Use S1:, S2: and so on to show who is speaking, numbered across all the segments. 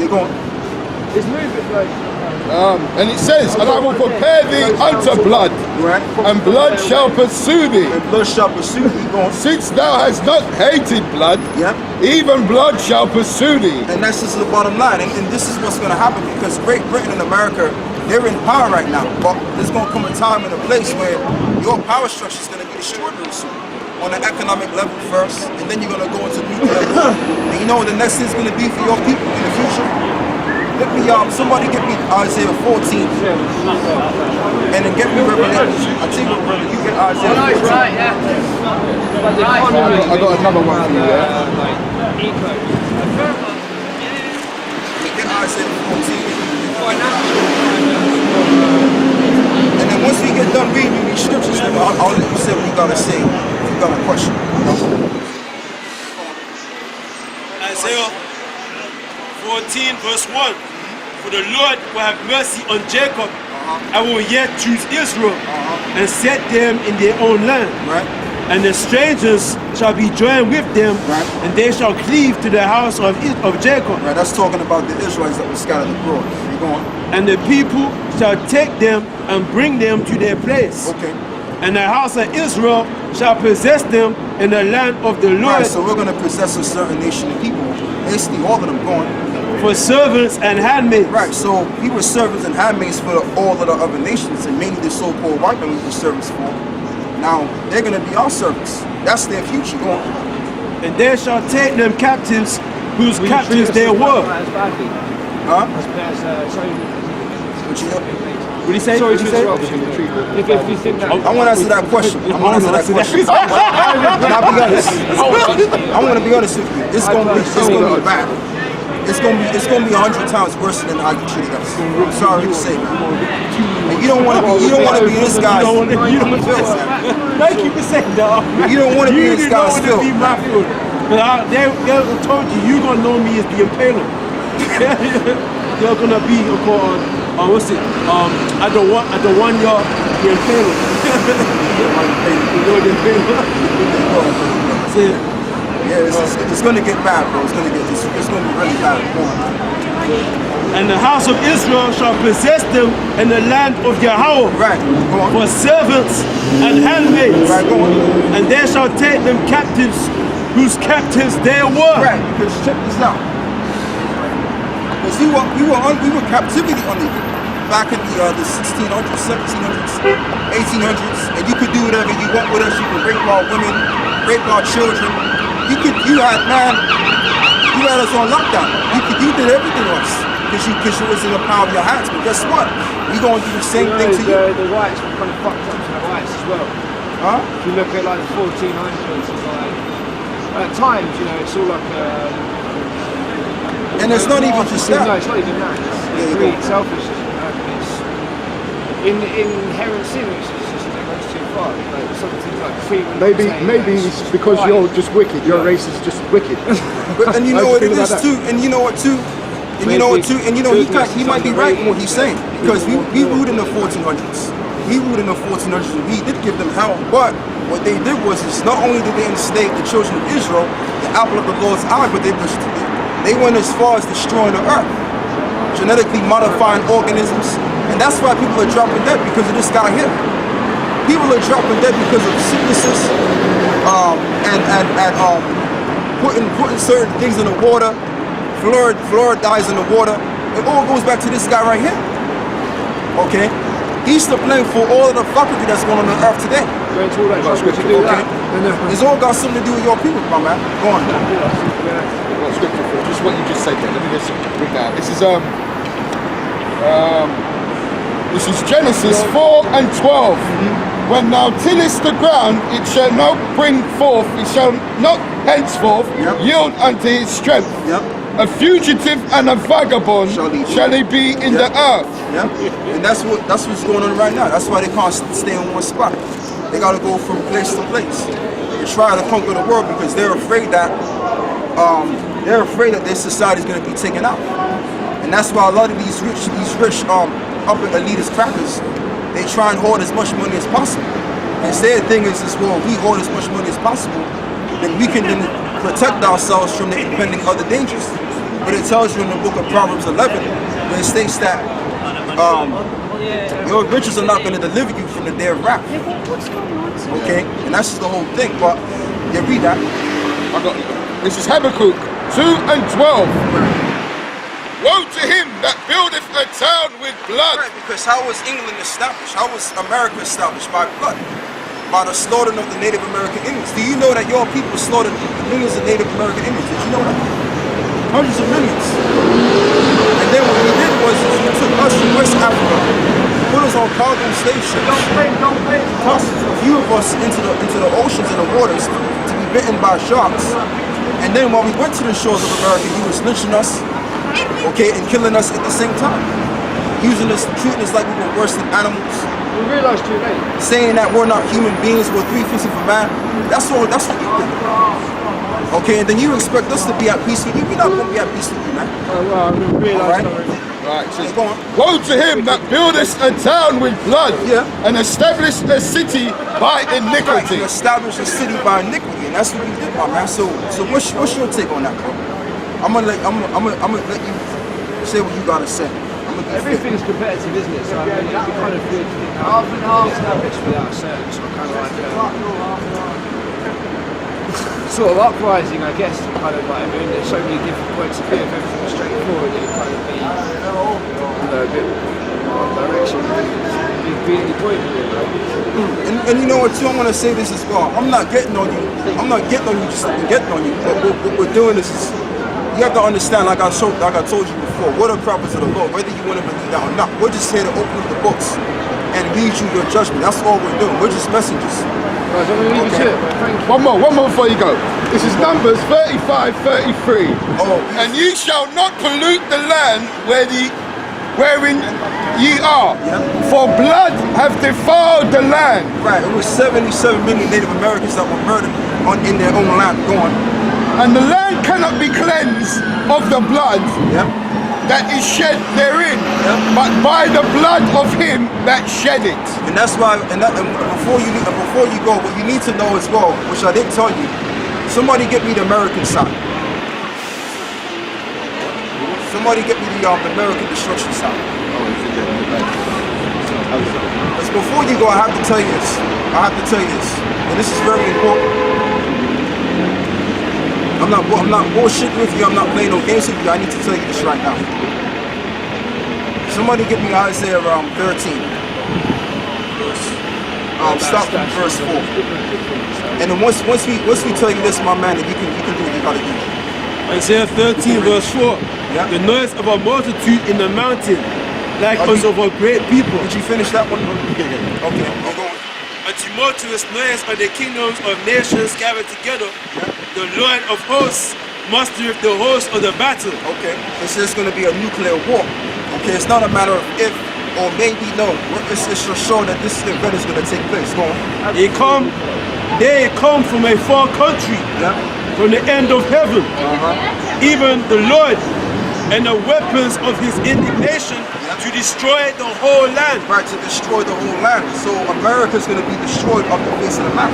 S1: Go on.
S2: It's moving like.
S3: And it says, and I will prepare thee unto blood,
S1: Right.
S3: and blood shall pursue thee.
S1: And blood shall pursue thee. Go on.
S3: Since thou hast not hated blood,
S1: Yep.
S3: even blood shall pursue thee.
S1: And that's just the bottom line. And this is what's going to happen because Great Britain and America, they're in power right now. But there's going to come a time and a place where your power structure is going to be destroyed real soon. On an economic level first, and then you're going to go into nuclear war. And you know what the next thing's going to be for your people in the future? Let me, somebody get me Isaiah 14, and then get me Revelation. I tell you what, brother, you get Isaiah 14.
S2: Right, yeah.
S3: I got another one for you, yeah?
S1: Get Isaiah 14. And then once we get done reading these scriptures, then I'll let you say what you gotta say. If you got a question.
S4: Isaiah 14 verse 1. For the Lord will have mercy on Jacob. I will yet choose Israel and set them in their own land.
S1: Right?
S4: And the strangers shall be joined with them,
S1: Right.
S4: and they shall cleave to the house of Jacob.
S1: Right, that's talking about the Israelites that were scattered abroad. You go on.
S4: And the people shall take them and bring them to their place.
S1: Okay.
S4: And the house of Israel shall possess them in the land of the Lord.
S1: Right, so we're gonna possess a certain nation of people. Basically all of them going.
S4: For servants and handmaids.
S1: Right, so we were servants and handmaids for all of the other nations, and mainly the so-called white men we were servants for. Now, they're going to be our servants. That's their future. Go on.
S4: And they shall take them captives whose captives they were.
S1: Huh?
S2: What
S4: What do you say? What do you say?
S2: if you think that.
S1: I want to answer that question. I want to answer that question. And I'll be honest. I want to be honest with you. It's going to be bad. It's gonna be 100 times worse than how you treated us. I'm sorry to say, man. And you don't want to be in this guy's.
S4: Thank you for saying that.
S1: You don't want to be in this guy's field.
S4: But they told you you're gonna know me as the impaler. They're gonna be called what's it? I don't want y'all the impaler. You know the impaler.
S1: Yeah, it's gonna get bad, bro. It's gonna be really bad.
S4: And the house of Israel shall possess them in the land of Yahweh.
S1: Right, go on.
S4: For servants and handmaids.
S1: Right, go on.
S4: And they shall take them captives whose captives they were.
S1: Right, because check this out. Because we were captivity under you back in the 1600s, 1700s, 1800s, and you could do whatever you want with us. You could rape our women, rape our children. You had us on lockdown. You did everything to us because you was in the power of your hands. But guess what? We gonna do the same thing to you.
S2: The rights were kind of fucked up to the rights as well.
S1: Huh?
S2: If you look at like the 1400s, it's like at times, you know, it's all like.
S1: And it's not even just that.
S2: No, it's not even that. It's greed, selfishness. It's inherent sin, which is just goes too far. Like something like
S3: Maybe it's because you're just wicked. Your race is just wicked.
S1: And you know what it is too. And you know what too. And you know what too. And you know he might be right in what he's saying because we ruled in the 1400s. We ruled in the 1400s. And we did give them hell, but what they did was not only did they enslave the children of Israel, the apple of the Lord's eye, but they went as far as destroying the earth, genetically modifying organisms, and that's why people are dropping dead because of this guy here. People are dropping dead because of sicknesses and putting certain things in the water. Fluoride dies in the water. It all goes back to this guy right here. Okay, he's to blame for all of the fuckery that's going on earth today. Okay, it's all got something to do with your people, my man. Go on.
S3: Scripture for just what you just said there. Let me just bring that. This is Genesis 4 and 12. When thou tillest the ground, it shall not bring forth, it shall not henceforth yield unto his strength. A fugitive and a vagabond shall he be in the earth.
S1: And that's what's going on right now. That's why they can't stay in one spot. They got to go from place to place. They try to conquer the world because they're afraid that their society is going to be taken out. And that's why a lot of these rich upper elitist crackers, they try and hoard as much money as possible. And their thing is well, we hoard as much money as possible, then we can then protect ourselves from the impending other dangers. but it tells you in the book of Proverbs 11, where it states that your riches are not going to deliver you from the day of wrath. Okay, and that's just the whole thing. But you read that.
S3: I got this is Habakkuk 2:12. Woe to him that buildeth a town with blood.
S1: Right, because how was England established? How was America established? By blood. By the slaughtering of the Native American Indians. Do you know that your people slaughtered millions of Native American Indians? Did you know that? Hundreds of millions. And then what he did was he took us from West Africa, put us on cargo stations, tossed a few of us into the oceans and the waters to be bitten by sharks. And then while we went to the shores of America, he was lynching us, okay, and killing us at the same time. Using us, treating us like we were worse than animals.
S2: We realised too late.
S1: Saying that we're not human beings, we're 3/5 of a man. That's what you think. Okay, and then you expect us to be at peace with you. We're not going to be at peace with you, man.
S2: Well, we realised already.
S3: Right, so
S1: Go on.
S3: woe to him that buildeth a town with blood,
S1: Yeah.
S3: and establish a city by
S1: Right,
S3: iniquity.
S1: to establish a city by iniquity, and that's what we did, my man. So what's your take on that, bro? I'm gonna let you say what you gotta say.
S2: Everything's competitive, isn't it? So I mean, it'd be kind of good to think how it's established without a certain sort of kind of like sort of uprising, I guess. Kind of like, I mean, there's so many different points of view. If everything was straightforward, it would kind of be, a bit one direction. It'd be any point in it, right?
S1: And you know what, too? I'm gonna say this as well. I'm not getting on you. I'm not getting on you just like getting on you. But what we're doing is you have to understand, like I told you before, what are prophets of the Lord, whether you want to believe that or not. We're just here to open up the books and read you your judgment. That's all we're doing. We're just messengers.
S2: Right, so I'm going to leave you to it, but thank you.
S3: One more before you go. This is Numbers 35:33.
S1: Oh,
S3: And ye shall not pollute the land wherein ye are, for blood hath defiled the land.
S1: right. It was 77 million Native Americans that were murdered in their own land. Go on.
S3: And the land cannot be cleansed of the blood
S1: Yep.
S3: that is shed therein, but by the blood of him that shed it.
S1: And that's why. And before you go, what you need to know as well, which I didn't tell you. Somebody get me the American side. Somebody get me the American destruction side. Because before you go, I have to tell you this. And this is very important. I'm not bullshitting with you. I'm not playing no games with you. I need to tell you this right now. Somebody get me Isaiah 13. Start from verse 4. And then once we tell you this, my man, then you can do what you gotta do.
S4: Isaiah 13 verse 4.
S1: Yeah.
S4: The noise of a multitude in the mountain, like
S1: Are
S4: unto
S1: you-
S4: of a great people.
S1: Did you finish that one? Okay, I'm going.
S4: A tumultuous noise of the kingdoms of nations gathered together. The Lord of hosts mustereth the host of the battle.
S1: Okay, this is going to be a nuclear war. Okay, it's not a matter of if or maybe no. It's just show that this event is going to take place. Go on.
S4: They come from a far country,
S1: Yeah.
S4: from the end of heaven. Even the Lord and the weapons of his indignation to destroy the whole land.
S1: Right, to destroy the whole land. So America's going to be destroyed off the face of the map.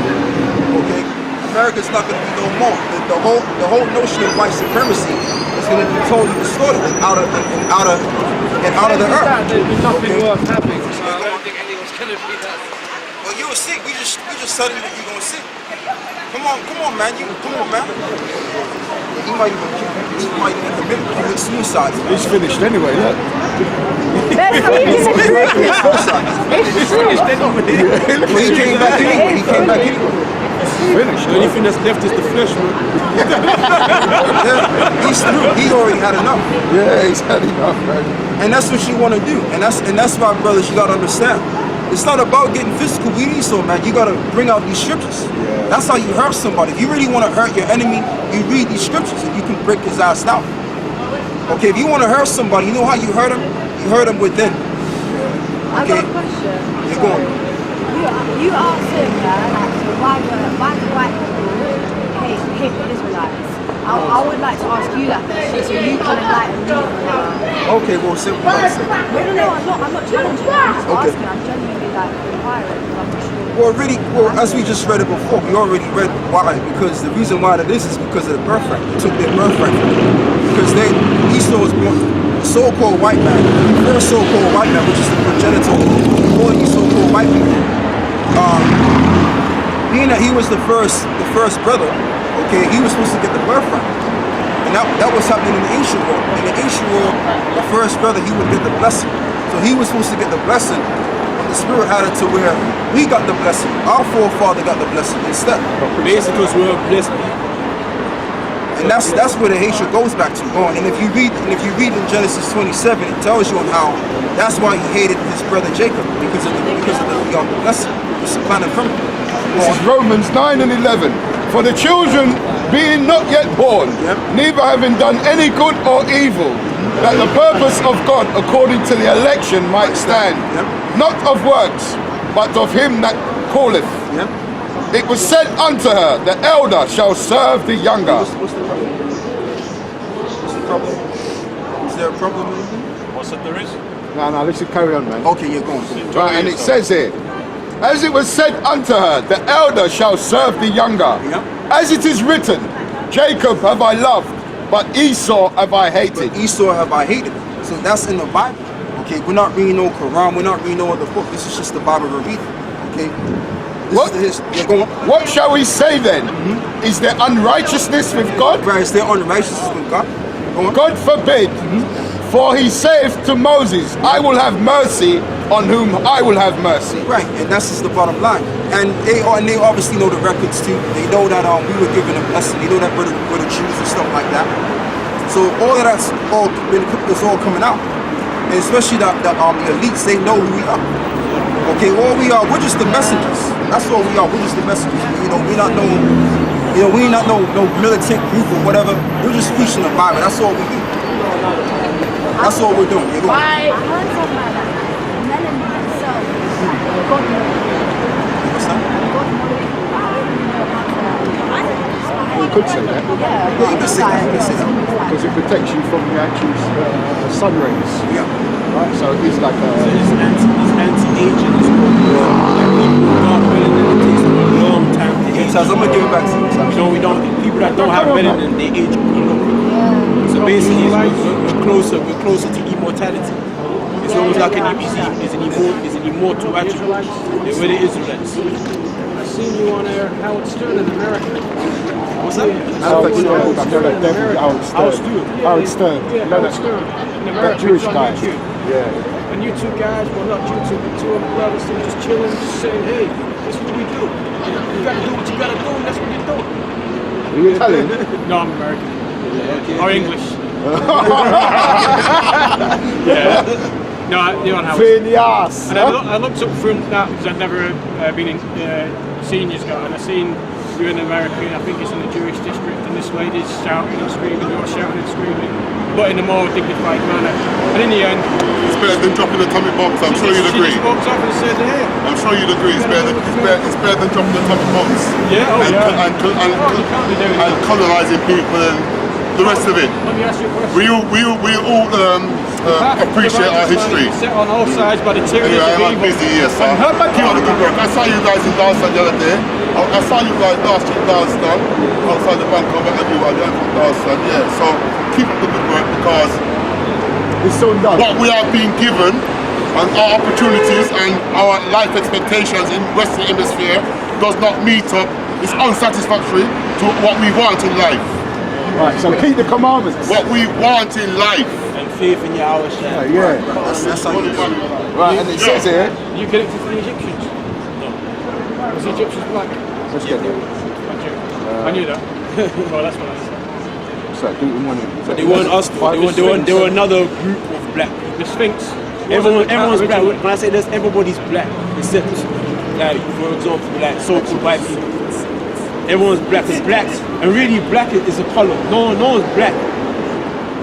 S1: Okay, America's not going to be no more. The whole notion of white supremacy is going to be totally distorted and out of the earth.
S2: There's been nothing
S1: Okay.
S2: worth having, so I don't think anyone's going to be that.
S1: Well, you'll see. We just telling you what you're gonna see. Come on, man. Come on, man. He might even commit suicide.
S3: It's finished anyway, look.
S2: It's finished anyway.
S1: He came back anyway.
S3: Finished.
S4: The only thing that's left is the flesh, man.
S1: Yeah, he's through. He already had enough.
S3: Yeah, he's had enough, man.
S1: And that's what you want to do. And that's why, brothers, you gotta understand. It's not about getting physical. We need so, man. You gotta bring out these scriptures. That's how you hurt somebody. If you really want to hurt your enemy, you read these scriptures and you can break his ass down. Okay, if you want to hurt somebody, you know how you hurt him? You hurt him within.
S5: I've got a question.
S1: You're going.
S5: You asked him, why do white people hate the Israelites? I would like to ask you that question, so you can enlighten me.
S1: Okay, well, say what you gotta say.
S5: No, I'm not challenging you. I'm just
S1: Okay.
S5: asking. I'm genuinely inquiring. I'm not sure.
S1: Well, as we just read it before, we already read why. Because the reason why that is because of the birthright. They took their birthright from them. Because Esau was born, the so-called white man, the first so-called white man, which is the progenitor of all these so-called white people. Being that he was the first brother, okay, he was supposed to get the birthright. And that was happening in the ancient world. In the ancient world, the first brother, he would get the blessing. So he was supposed to get the blessing. But the Spirit had it to where we got the blessing. Our forefather got the blessing instead.
S4: Basically, because we're blessed.
S1: And that's where the hatred goes back to. And if you read in Genesis 27, it tells you on how that's why he hated his brother Jacob, because of the blessing. It's supplanted from him.
S3: This is Romans 9 and 11. For the children being not yet born, neither having done any good or evil, that the purpose of God according to the election might stand, not of works, but of him that calleth. It was said unto her, the elder shall serve the younger.
S1: What's the problem? What's the problem? Is there a problem with it?
S4: What's that there is?
S3: No, let's just carry on, man.
S1: Okay, you're going.
S3: Right, and it says here, as it was said unto her, the elder shall serve the younger. As it is written, Jacob have I loved, but Esau have I hated.
S1: But Esau have I hated. So that's in the Bible. Okay, we're not reading no Quran, we're not reading no other book. This is just the Bible we're reading. Okay.
S3: What shall we say then? Is there unrighteousness with God?
S1: Right, is there unrighteousness with God?
S3: God forbid. For he saith to Moses, I will have mercy on whom I will have mercy.
S1: Right, and that's just the bottom line. And they obviously know the records too. They know that we were given a blessing. They know that we're the Jews and stuff like that. So all of that's all coming out. And especially the elites, they know who we are. Okay, all we are, we're just the messengers. That's all we are. We're just the messengers. We're not no militant group or whatever. We're just preaching the Bible. That's all we do. That's all we're doing.
S5: I heard something like that. Melanin itself, God
S1: What's that?
S3: We could say that.
S1: Yeah, you can say that.
S3: Because it protects you from the actual sun rays.
S1: Yeah.
S3: Right, so it's like
S4: It's anti-aging. It's people dark melanin, it takes them a long time to age.
S1: I'm gonna give it back to you.
S4: We don't. People that don't have melanin, they age. So basically, we're closer to immortality. It's almost like it's an immortal attribute. They're with the Israelites.
S2: I've seen you on Howard Stern in America.
S4: What's that?
S3: Howard Stern.
S2: Yeah, Howard Stern. In America,
S3: Jewish
S2: on
S3: guy.
S2: YouTube.
S3: Yeah.
S2: And you two guys, well not YouTube, but two other brothers, they're just chilling, just saying, hey, this is what we do. You gotta do what you gotta do, and that's what you're doing.
S3: Are you Italian?
S2: No, I'm American.
S4: Okay.
S2: Or English. Yeah. No, you're on Howard.
S3: Phineas.
S2: And I looked up from that because I'd never been in seniors guy, and I seen you in America. I think it's in the Jewish district, and this lady's shouting and screaming, you're shouting and screaming, but in a more dignified manner. And in the end,
S6: it's better than dropping atomic bombs. I'm sure you'd agree.
S2: She just walks off and says, "Hey."
S6: I'm sure you'd agree. It's better than dropping atomic bombs.
S2: Yeah,
S6: and colonizing people and the rest of it.
S2: Let me ask you a question.
S6: We all appreciate our history.
S2: Set on all sides by the tyranny
S6: Anyway,
S2: of
S6: I'm
S2: evil.
S6: busy here, so keep on the good work. I saw you guys in Darmstadt the other day. I saw you guys last year in Darmstadt, outside the bank over everywhere. I'm from Darmstadt, yeah. So keep up the good work, because
S3: It's so done.
S6: what we are being given and our opportunities and our life expectations in Western Hemisphere does not meet up. It's unsatisfactory to what we want in life.
S3: Right, so keep the commandments.
S6: What we want in life.
S4: And faith in your hour shine.
S3: Yeah.
S1: That's how you do it.
S3: Right, and it says here.
S2: You connected to the Egyptians? No. Was the Egyptians black?
S3: Let's get there.
S2: I knew that. Well, that's what I said.
S3: So, do it morning.
S4: But they weren't us. They were another group of black people.
S2: The Sphinx.
S4: Everyone's black. When I say this, everybody's black, except like, for example, like so-called white people. Everyone's black. It's black, and really black is a color. No one's black,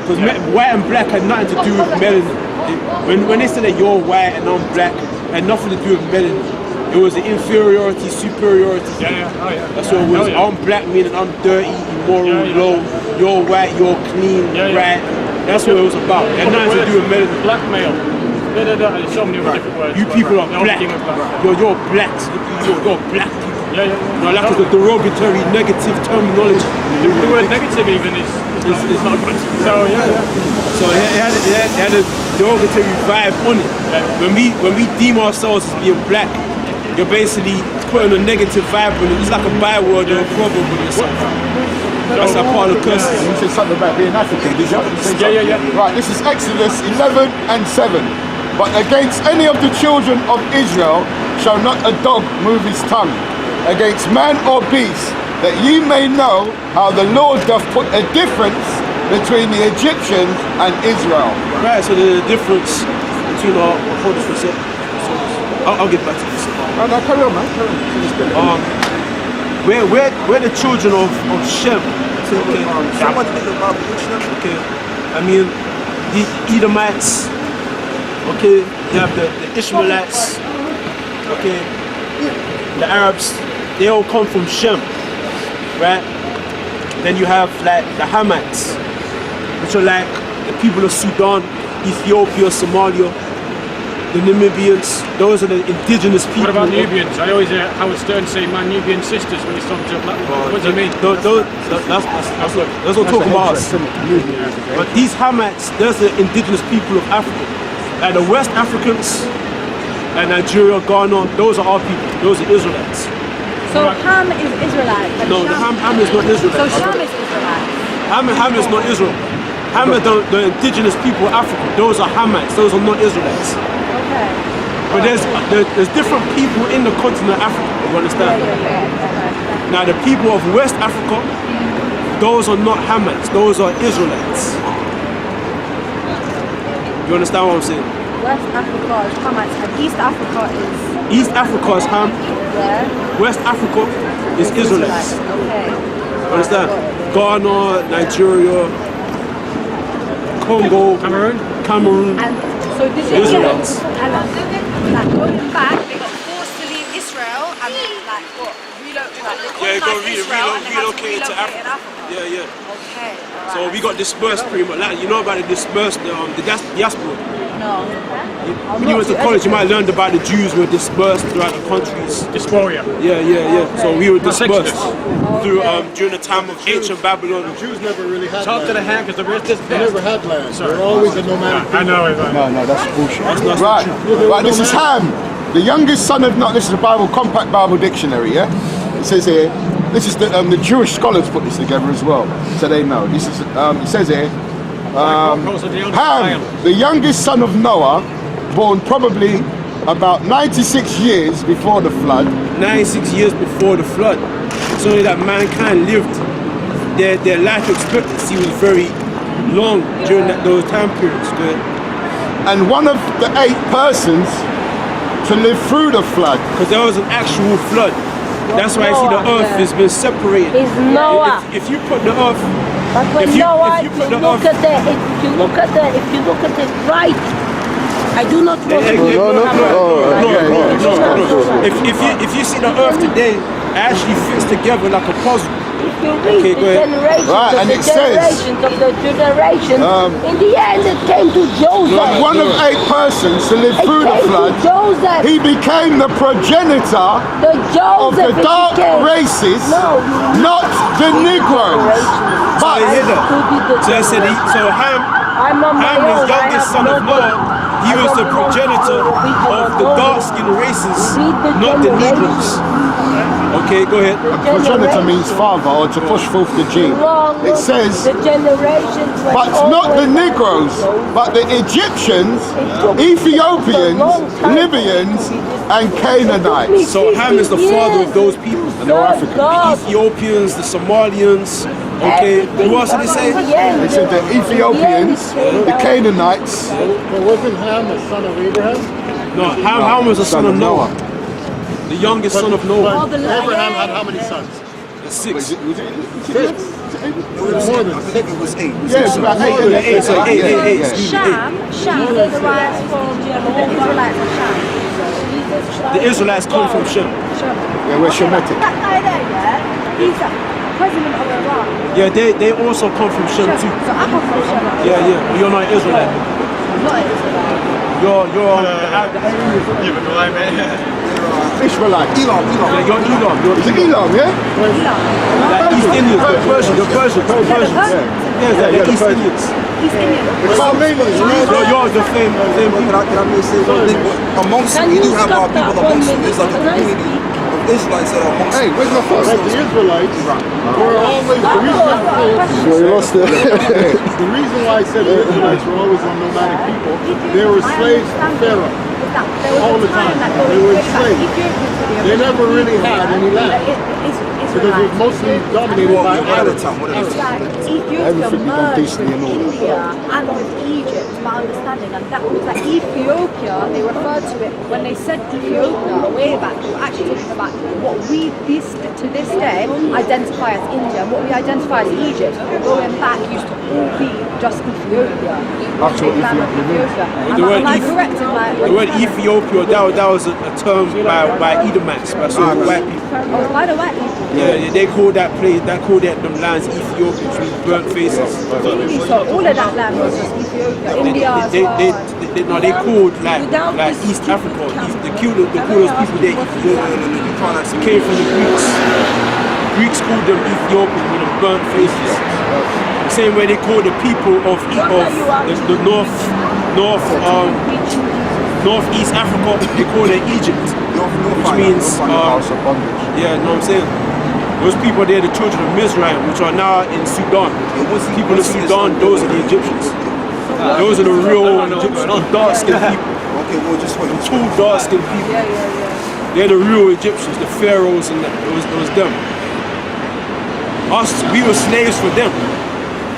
S4: because white and black had nothing to do with melanin. When they said that you're white and I'm black, it had nothing to do with melanin. It was an inferiority, superiority.
S2: Yeah. Oh, yeah.
S4: That's what it was. I'm black meaning I'm dirty, immoral, low. You're white, you're clean, right? That's what it was about. It had nothing to do with melanin.
S2: Blackmail. There's so many different words.
S4: You people are black. You're black. You're black.
S2: Yeah.
S4: No, like the derogatory, negative terminology.
S2: The word negative even is not good. So yeah.
S4: So it had a derogatory vibe on it. When we deem ourselves as being black, you're basically putting a negative vibe on it. It's like a byword or a proverb on yourself. That's a part of curses.
S3: You said something about being African, did you? Yeah. Right, this is Exodus 11 and 7. But against any of the children of Israel shall not a dog move his tongue against man or beast, that ye may know how the Lord doth put a difference between the Egyptians and Israel.
S4: Right, so the difference between our hold this for a sec. I'll get back to this.
S3: No, carry on, man. Carry on.
S4: We're the children of Shem. Okay.
S1: Somebody did the Bible dictionary.
S4: Okay. I mean, the Edomites. Okay. You have the Ishmaelites. Okay. The Arabs. They all come from Shem, right? Then you have like the Hamites, which are like the people of Sudan, Ethiopia, Somalia. The Namibians, those are the indigenous people.
S7: What about Nubians? I always hear Howard Stern say my Nubian sisters when he's talking to a black woman. What do you mean?
S4: That's what talking about us. But these Hamites, there's the indigenous people of Africa. Like the West Africans, like Nigeria, Ghana, those are our people. Those are Israelites.
S5: So Ham is Israelite. But
S4: No, Ham is not Israelite.
S5: So Sham is Israelite.
S4: Ham is not Israel. Ham are the indigenous people of Africa. Those are Hamites. Those are not Israelites.
S5: Okay.
S4: But there's different people in the continent of Africa. You understand?
S5: Yeah.
S4: Now the people of West Africa, those are not Hamites. Those are Israelites. You understand what I'm saying?
S5: West Africa is Hamites and East Africa is...
S4: East Africa is Ham.
S5: Where?
S4: West Africa is Israelites.
S5: Okay.
S4: You understand? Ghana, Nigeria, Congo, Cameroon.
S5: And so did you
S4: Israelites.
S5: And like going back, they got forced to leave Israel and like what?
S4: Relocate to Africa. Yeah.
S5: Okay.
S4: So we got dispersed pretty much. Like, you know about the dispersed, the diaspora.
S5: No.
S4: When you went to college, you might have learned about the Jews were dispersed throughout the countries.
S7: Dysphoria.
S4: Yeah. So we were dispersed through
S5: Okay.
S4: During the time of ancient Babylon.
S6: Jews never really had
S7: Talk to the hand because the rest is
S6: They never had land. They're always a nomadic people.
S7: I know.
S3: No, that's bullshit.
S4: That's
S3: Right, this is Ham, the youngest son of Noah. This is a Bible, compact Bible dictionary, yeah? It says here, this is the Jewish scholars put this together as well, so they know. This is, it says here, Ham, the youngest son of Noah, born probably about 96 years before the flood.
S4: 96 years before the flood. It's only that mankind lived, their life expectancy was very long during those time periods. Good.
S3: And one of the 8 persons to live through the flood.
S4: Because there was an actual flood. That's why you see the earth has been separated.
S8: Is Noah.
S4: If you put the earth,
S8: But when
S4: if you
S8: Noah,
S4: put the
S8: if you look
S4: earth,
S8: at it right, I do not want to
S4: If you see the earth today, it actually fits together like a puzzle.
S8: If you read
S4: Okay, go
S8: the
S4: ahead.
S8: generations
S3: Right,
S8: of
S3: and
S8: the
S3: it says,
S8: generations of the generations, in the end it came to Joseph.
S3: One of 8 persons to live
S8: It
S3: through the
S8: came to
S3: flood.
S8: Joseph.
S3: He became the progenitor
S8: The
S3: of
S8: Joseph
S3: the dark
S8: became.
S3: races,
S8: No,
S3: not the Negroes.
S4: So you hear that?
S8: Who did the
S4: So I said, so Ham,
S8: I'm on my
S4: Ham,
S8: own.
S4: his youngest son of Noah, he was the progenitor of the dark-skinned races, not the Negroes. Okay, go ahead.
S3: Progenitor means father, or to push forth the gene. It says,
S8: the generations went
S3: but not the
S8: over.
S3: Negroes, but the Egyptians, Ethiopians, Libyans, and Canaanites.
S4: So Ham is the father of those people.
S3: And they're African.
S4: The Ethiopians, the Somalians. Okay, who else did they say?
S3: They said the Ethiopians, the Canaanites.
S6: But wasn't Ham the son of Abraham?
S4: No, Ham was the son of Noah. The youngest son of Noah.
S6: Abraham had how many sons?
S4: 6.
S6: More than
S1: I think it was 8.
S3: Yeah, it's about 8.
S4: Eight, so eight.
S5: Sham derives from the Israelites of Sham.
S4: The Israelites come from Shem.
S3: Yeah, we're Shemitic.
S5: That guy there, yeah, he's the president of Iran.
S4: Yeah, they also come from Shem too.
S5: So I come from Shem.
S4: Yeah. But you're not Israelite.
S5: I'm not an Israelite.
S3: Ishmaelite.
S1: Elam.
S4: Yeah, you're Elam.
S3: Is it Elam, yeah?
S4: Like East Indians, the Persian. Yeah, the East Indians.
S5: East Indian.
S1: You're the same people. Can I say one thing? Amongst
S8: Can
S1: we do
S8: you
S1: have
S8: stop
S1: our people
S8: that
S1: amongst
S8: 1
S1: them. There's like a
S8: minute? Can I
S1: community
S8: speak?
S1: of Israelites that are amongst
S3: Hey, where's my phone?
S6: Like the Israelites were always the reason. The reason why I said the Israelites were always on nomadic people, they were slaves to Pharaoh. All the time. They were enslaved. They never really had any land. Because it was mostly dominated by Arabs.
S5: It's like Ethiopia
S3: Everything be done
S5: merged
S3: decently
S5: with
S3: and order.
S5: India and with Egypt, to my understanding, and that was like Ethiopia. They referred to it when they said Ethiopia way back. They were actually talking about what we to this day identify as India, and what we identify as Egypt. Going back used to all be just Ethiopia.
S3: That's what
S5: Big land of
S3: Ethiopia
S5: Ethiopia.
S7: The word
S5: Am I correct in my
S7: The word Ethiopia, that was a term by Edomites, by some white people.
S5: Oh, by the white people.
S7: Yeah, they call that them lands Ethiopia, which means burnt faces.
S5: So all of that land was just Ethiopia, India as well.
S7: They called like East Africa. The coolest people there, Ethiopia. It came from the Greeks. Greeks called them Ethiopians with the burnt faces. The same way they call the people of the northeast Africa, they call it Egypt, which means yeah, know what I'm saying. Those people there, the children of Mizraim, which are now in Sudan. People in Sudan, those are the Egyptians. Those are the real Egyptians, dark-skinned people.
S1: Okay, well, just wait.
S7: Two dark-skinned people. They're the real Egyptians, the pharaohs, and it was them. Us, we were slaves for them.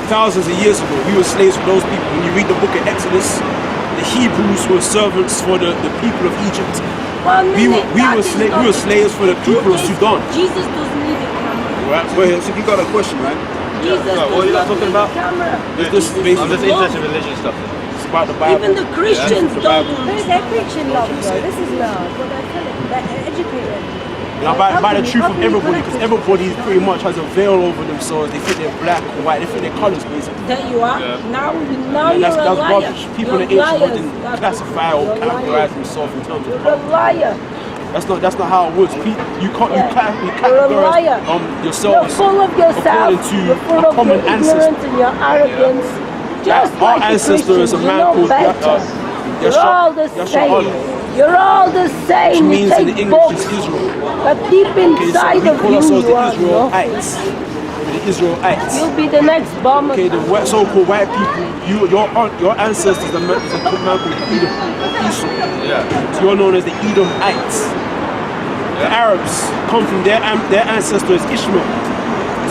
S7: Thousands of years ago, we were slaves for those people. When you read the book of Exodus, the Hebrews were servants for the people of Egypt. We were slaves for the people of Sudan.
S8: Jesus doesn't need a camera.
S7: Right, go ahead.
S1: So you got a question, right?
S8: Jesus
S9: what are you guys talking about?
S8: camera.
S7: This
S9: I'm just interested in religion stuff.
S7: It's about the Bible.
S8: Even the Christians don't.
S5: They're preaching love, though. This is love. What they're telling, they're educating.
S7: Now, by the truth of everybody, because everybody pretty much has a veil over themselves. They think they're black or white. They think they're colors, basically.
S8: There you are. Now
S7: And
S8: you're a
S7: that's
S8: liar.
S7: rubbish. People in the
S8: You're
S7: ancient world
S8: liars.
S7: didn't classify or categorize themselves in terms of
S8: You're a
S7: color.
S8: liar.
S7: That's not how it works. You
S8: You're a
S7: categorize
S8: liar.
S7: yourselves
S8: You're full of yourself.
S7: according to
S8: You're full
S7: a
S8: of
S7: common
S8: your
S7: ancestor.
S8: ignorance and your arrogance. Just
S7: Our
S8: like
S7: ancestor
S8: the
S7: is a
S8: Christians,
S7: man
S8: you know
S7: called
S8: better. You're all the same. You're all the same.
S7: Which
S8: You
S7: means in the
S8: take
S7: English
S8: books,
S7: is Israel.
S8: but deep
S7: Okay, so
S8: inside
S7: we
S8: of
S7: call
S8: you,
S7: ourselves
S8: you
S7: the
S8: are
S7: Israelites. The Israelites.
S8: You'll be the next bomber.
S7: Okay, the so-called white people, your ancestors is a man called Esau.
S9: Yeah.
S7: So you're known as the Edomites. The Arabs come from their ancestor is Ishmael.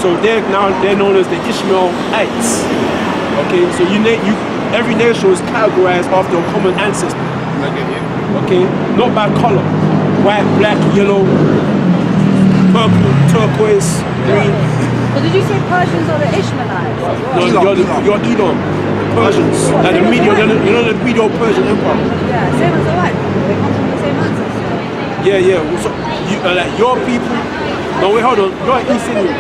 S7: So they're known as the Ishmaelites. Okay, so every nation was categorized after a common ancestor. Okay, not by color. White, black, yellow, purple, turquoise, green.
S5: But did you say Persians are the Ishmaelites?
S7: No, you're Edom, Persians. Like the Medo-Persian Empire.
S5: Yeah, same as the white people. They come from the same ancestors.
S7: Yeah. So like your people. No, wait, hold on. You're East Indian.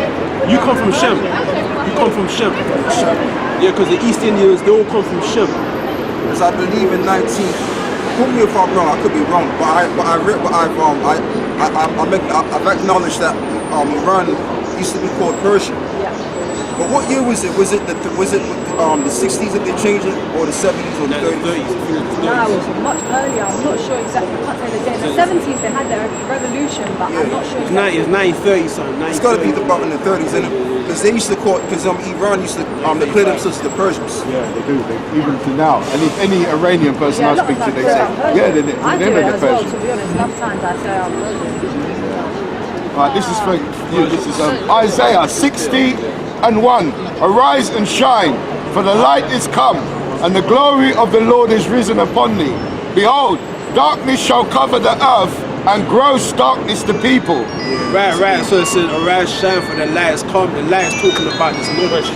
S7: You come from Shem. You come from Shem. Yeah, because the East Indians, they all come from Shem.
S1: As I believe in 19. Quote me if I'm wrong. I could be wrong, but I've acknowledged that Iran used to be called Persia.
S5: Yeah.
S1: But what year was it? Was it the 60s that they changed it, or the 70s or the 30s?
S5: No, it was much earlier. I'm not sure exactly. I can't tell the date. In the 70s they had their revolution, but I'm not sure exactly.
S7: It's 1930 something.
S1: It's got to be about in the 30s, isn't it? Because they used to call, because Iran used to declare themselves the Persians.
S3: Yeah, they do. Even to now. And if any Iranian person I speak to, they say, yeah, they're
S5: I do
S3: the
S5: it as well,
S3: Persians.
S5: to be honest. Sometimes I say I'm Persian.
S3: Right, this is for you. This is Isaiah 60:1. Arise and shine, for the light is come, and the glory of the Lord is risen upon thee. Behold, darkness shall cover the earth, and gross darkness the people.
S7: Right. So it says, arise, shine, for the light is come. The light is talking about this knowledge.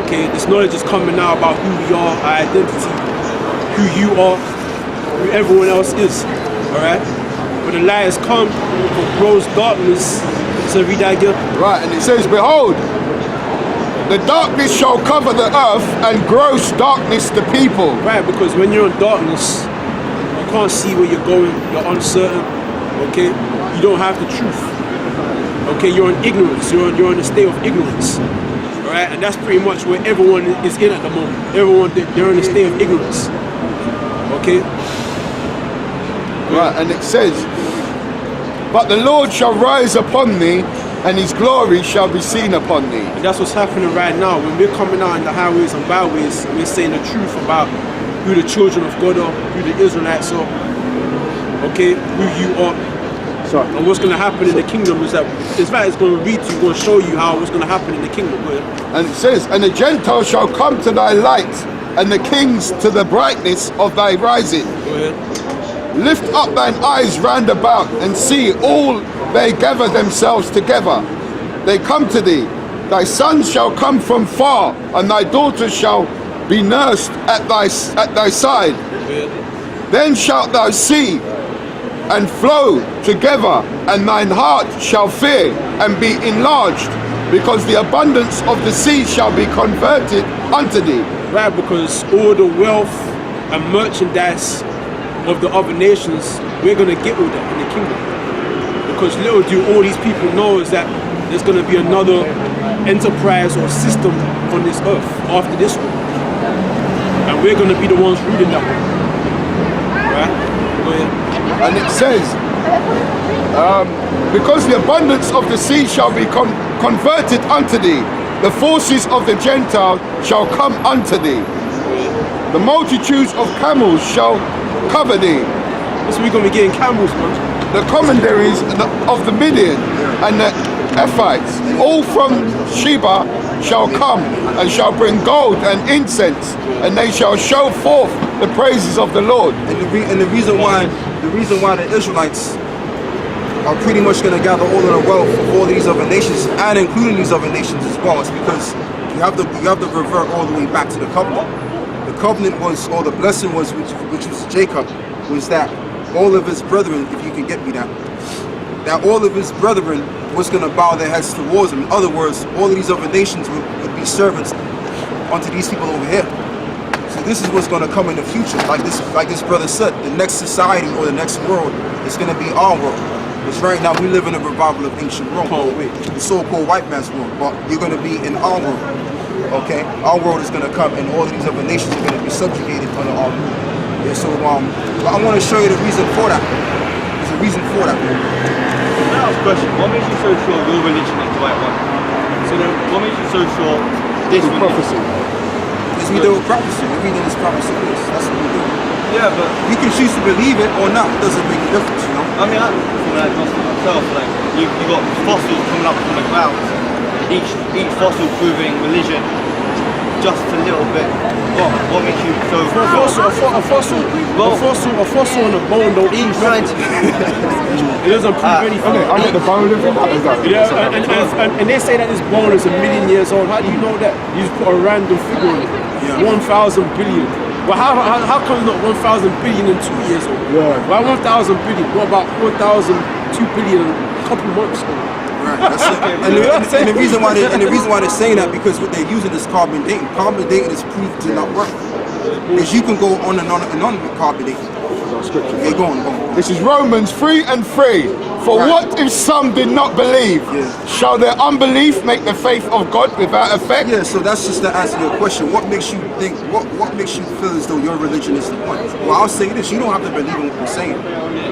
S7: Okay, this knowledge is coming now about who we are, our identity, who you are, who everyone else is. Alright? But the light has come for gross darkness. So read that again.
S3: Right, and it says, behold, the darkness shall cover the earth, and gross darkness the people.
S7: Right, because when you're in darkness, you can't see where you're going, you're uncertain, okay? You don't have the truth. Okay, you're in ignorance, you're in a state of ignorance. Alright, and that's pretty much where everyone is in at the moment. Everyone, they're in a state of ignorance. Okay?
S3: Right, and it says, but the Lord shall rise upon thee, and his glory shall be seen upon thee.
S7: And that's what's happening right now. When we're coming out in the highways and byways, we're saying the truth about who the children of God are, who the Israelites are, okay, who you are.
S3: Sorry.
S7: And what's going to happen in the kingdom is that, it's going to read to you, going to show you how what's going to happen in the kingdom.
S3: And it says, and the Gentiles shall come to thy light, and the kings to the brightness of thy rising. Lift up thine eyes round about, and see all they gather themselves together. They come to thee. Thy sons shall come from far, and thy daughters shall be nursed at thy side. Then shalt thou see and flow together, and thine heart shall fear and be enlarged, because the abundance of the sea shall be converted unto thee.
S7: Right, because all the wealth and merchandise of the other nations, we're going to get all that in the kingdom. Because little do all these people know is that there's going to be another enterprise or system on this earth after this one. And we're going to be the ones ruling that one. Right? Go ahead.
S3: And it says, because the abundance of the sea shall be converted unto thee, the forces of the Gentile shall come unto thee. The multitudes of camels shall cover thee.
S7: So we're going to be getting camels, man.
S3: The commendaries of the Midian and the Ephites, all from Sheba, shall come and shall bring gold and incense, and they shall show forth the praises of the Lord.
S1: And the reason why the Israelites are pretty much going to gather all of the wealth of all these other nations, and including these other nations as well, is because you have to revert all the way back to the covenant. The covenant was, or the blessing was, which was Jacob, was that all of his brethren, if you can get me that all of his brethren was going to bow their heads towards him. In other words, all of these other nations would be servants unto these people over here. So this is what's going to come in the future. Like this brother said, the next society or the next world is going to be our world. Because right now we live in a revival of ancient Rome, the so-called white man's world. But you're going to be in our world. Okay, our world is going to come, and all of these other nations are going to be subjugated under our rule. Yeah, so but I want to show you the reason for that. There's a reason for that.
S9: Last question. What makes you so sure your religion is the right one? So then, what makes you so sure this
S3: prophecy?
S1: Because we do a prophecy. We're reading this prophecy. That's what we do.
S9: Yeah, but
S1: you can choose to believe it or not. It doesn't make a difference, you know.
S9: I mean, I feel like myself. Like you got fossils coming up from the ground. Each fossil proving religion just a little bit wrong. What makes you so
S7: a fossil on a bone don't eat nothing. It doesn't prove anything.
S3: I get the bone and
S7: and they say that this bone is 1 million years old. How do you know that? You just put a random figure on it. 1,000 billion. Well, how come it's not 1,000 billion in 2 years old?
S3: Yeah.
S7: Why 1,000 billion? What about 1,002 billion in a couple months old?
S1: Right. That's it. And the reason why they're saying that, because what they're using is carbon dating. Carbon dating is proved to not work. Because you can go on and on and on with carbon dating. Okay, go on.
S3: This is Romans 3:3. For what if some did not believe? Shall their unbelief make the faith of God without effect?
S1: Yeah, so that's just to answer your question. What makes you think, what makes you feel as though your religion is the one? Well, I'll say this, you don't have to believe in what we're saying.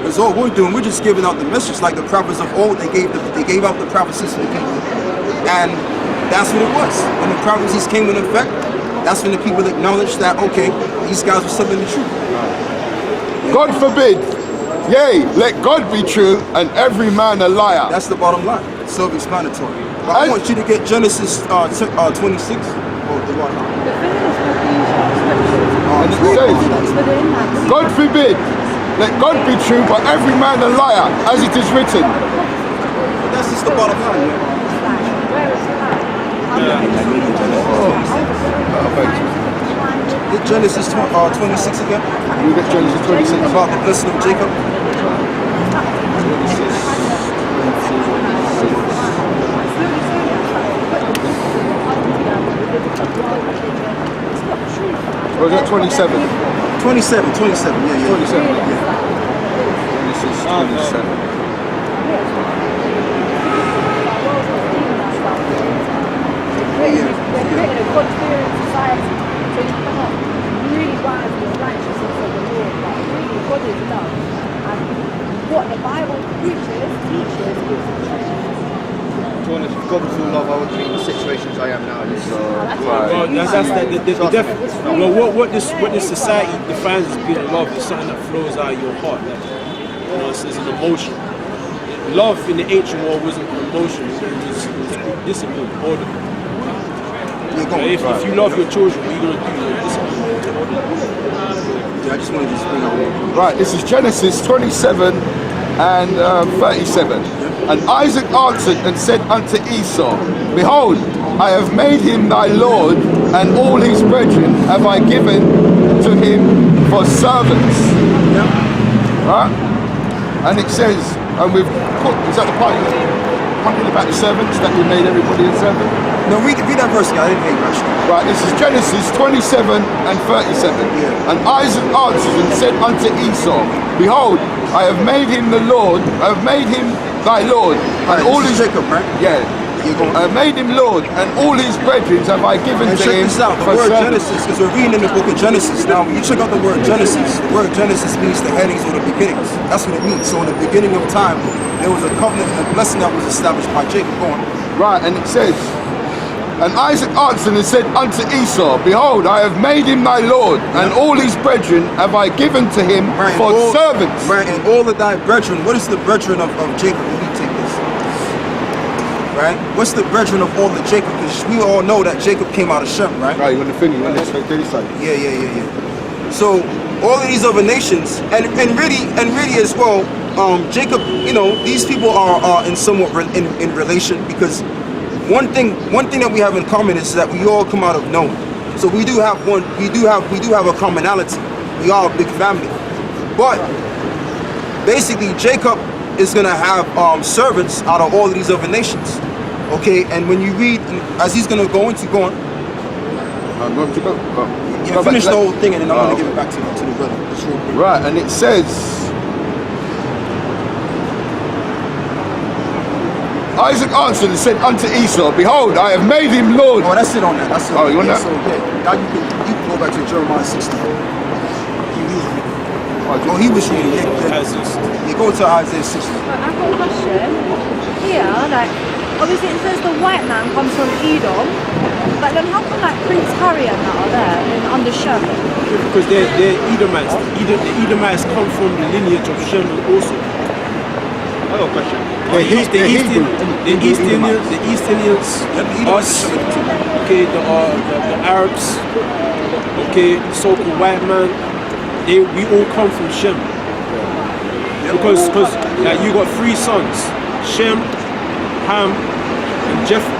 S1: Because all we're doing, we're just giving out the message. Like the prophets of old, they gave out the prophecies to the people. And that's what it was. When the prophecies came in effect, that's when the people acknowledged that, okay, these guys were telling the truth.
S3: God forbid. Yea, let God be true and every man a liar.
S1: That's the bottom line. It's self-explanatory. But I want you to get Genesis 26.
S3: And it says, God forbid, let God be true, but every man a liar, as it is written.
S1: But that's just the bottom line. Get Genesis 26 again.
S3: You get Genesis 26.
S1: About the blessing of Jacob.
S3: Or is that 27?
S1: 27, yeah.
S3: 27.
S1: Yeah.
S3: This is 27.
S1: Yeah.
S5: created a God-fearing society. So you cannot really rise in the righteousness of the Lord. But really, God is love. And what the Bible preaches, teaches, is truth.
S9: To be honest, if God was all love, I wouldn't be in the situations I am nowadays.
S7: What this society defines as being love is something that flows out of your heart. Like, you know, it's an emotion. Love in the ancient world wasn't an emotion; it was discipline, order. If you love your children, what are you gonna do? Discipline, order.
S1: Yeah, I just wanted to bring up.
S3: Right, this is Genesis 27 and 37. And Isaac answered and said unto Esau, Behold, I have made him thy Lord, and all his brethren have I given to him for servants. Right? And it says, and we've put, is that the part about the servants, that we made everybody a servant?
S1: No, read that verse again. I didn't hear you actually.
S3: Right, this is Genesis 27 and 37.
S1: Yeah.
S3: And Isaac answered and said unto Esau, Behold, I have made him the Lord, I have made him thy Lord, and all his
S1: Jacob, right?
S3: Yeah. I have made him Lord, and all his brethren have I given
S1: And
S3: to
S1: check
S3: him.
S1: this out, the word Genesis, because we're reading in the book of Genesis. Now, when you check out the word Genesis means the headings or the beginnings. That's what it means. So in the beginning of time, there was a covenant, a blessing that was established by Jacob. Go on.
S3: Right, and it says, and Isaac answered and said unto Esau, Behold, I have made him thy Lord, and all his brethren have I given to him for servants.
S1: Right, and all of thy brethren, what is the brethren of Jacob? Let me take this. Right? What's the brethren of all the Jacob? Because we all know that Jacob came out of Shem, right?
S3: Right, you want to finish, you want to this side.
S1: Yeah. So all of these other nations, and really as well, Jacob, you know, these people are in somewhat in relation, because one thing that we have in common is that we all come out of Noah. So we do have a commonality. We are a big family. But basically Jacob is gonna have servants out of all of these other nations. Okay, and when you read, as he's gonna go on. Finish the whole thing, and then I'm gonna give it back to the brother.
S3: Right, and it says, Isaac answered and said unto Esau, Behold, I have made him Lord.
S1: Oh, that's it on that. That's it.
S3: Oh, you want that?
S1: So now you can go back to Jeremiah 60. He was reading. Yeah, go to Isaiah 60.
S5: I've got a question. Here, like, obviously it says the white man comes from Edom, but then how come like Prince Harry and that are there under Shem?
S7: Because they're Edomites. The Edomites come from the lineage of Shem also.
S9: I got a question.
S7: The East Indians, us, okay, the Arabs, okay, the so-called white man, we all come from Shem. Because like, you got 3 sons, Shem, Ham, and Japheth.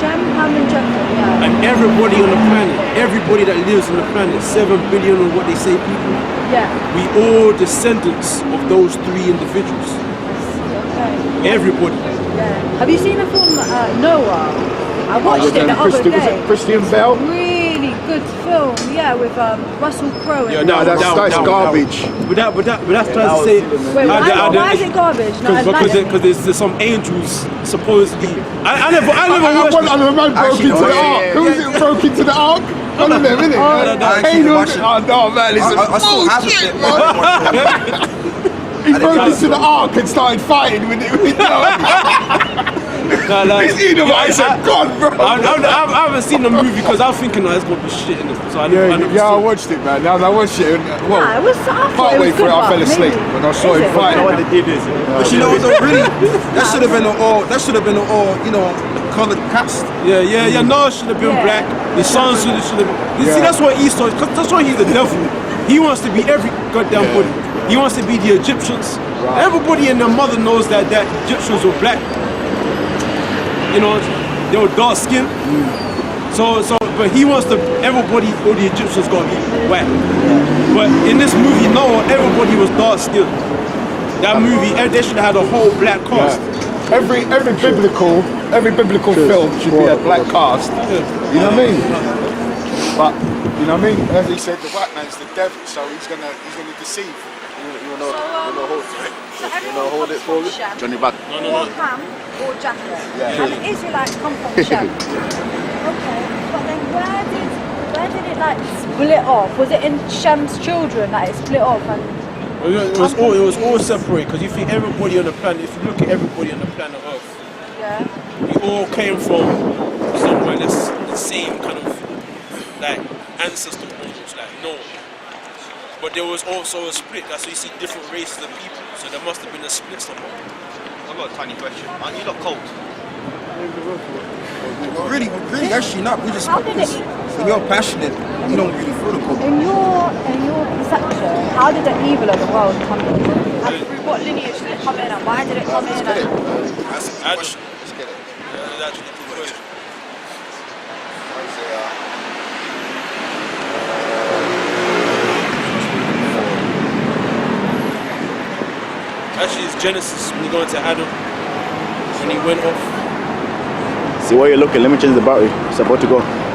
S5: Shem, Ham, and Japheth, yeah.
S7: And everybody on the planet, everybody that lives on the planet, 7 billion or what they say people,
S5: yeah,
S7: we all descendants of those 3 individuals.
S5: Okay.
S7: Everybody.
S5: Yeah. Have you seen the film Noah? I watched it the other day.
S3: Was it Christian Bale?
S5: Really good film, yeah, with Russell Crowe.
S7: Yeah,
S3: No, that's garbage.
S7: But that's trying to say.
S5: Wait, why is it garbage?
S7: Because there's some angels supposedly. I never watched.
S3: One of the man broke into the ark. Who was it broke into the ark? One of them, innit? Oh no, man, listen.
S1: I still have it.
S3: He broke into the ark and started fighting with it. It's Edomites are gone, bro.
S7: I haven't seen the movie because I was thinking, it's gonna be shit in it. So I
S3: watched it, man. I watched it. Well,
S5: it was
S3: partway through, I fell asleep when I saw him fighting.
S1: But you know, really, that should have been an all, you know, colored cast.
S7: Yeah. No, it should have been black. The sons should have. You see, that's why Esau. That's why he's the devil. He wants to be every goddamn body. He wants to be the Egyptians. Right. Everybody and their mother knows that Egyptians were black. You know, they were dark skinned. But he wants to. Everybody, all the Egyptians gotta be white. But in this movie, no, everybody was dark skinned. That movie, they should have had a whole black cast.
S3: Yeah. Every biblical film should be a black cast. You know what I mean? But you know what I mean? As he said, the white man's the devil, so he's gonna deceive.
S5: Hold it for me? Johnny Bad. Or Ham or Japheth. Yeah. And the Israelites come from Shem. Okay, but then where did it like split off? Was it in Shem's children that it split off? And
S7: It was all separate, because you think everybody on the planet, if you look at everybody on the planet Earth,
S5: yeah,
S7: we all came from somewhere that's the same kind of like ancestor almost, like no. But there was also a split. That's why you see different races of people. So there must have been a split somewhere.
S9: I've got a tiny question. Aren't you lot cold?
S1: Well, really, actually not. We just
S5: How did it-
S1: when you're passionate, you don't really feel the cold.
S5: in your perception, how did the evil of the world come in? And through what lineage did it come in? And why did it come in? And
S1: That's a good question.
S7: That's actually a good question. Actually, it's Genesis when you go into Adam, when he went off.
S10: See where you're looking, let me change the battery. It's about to go.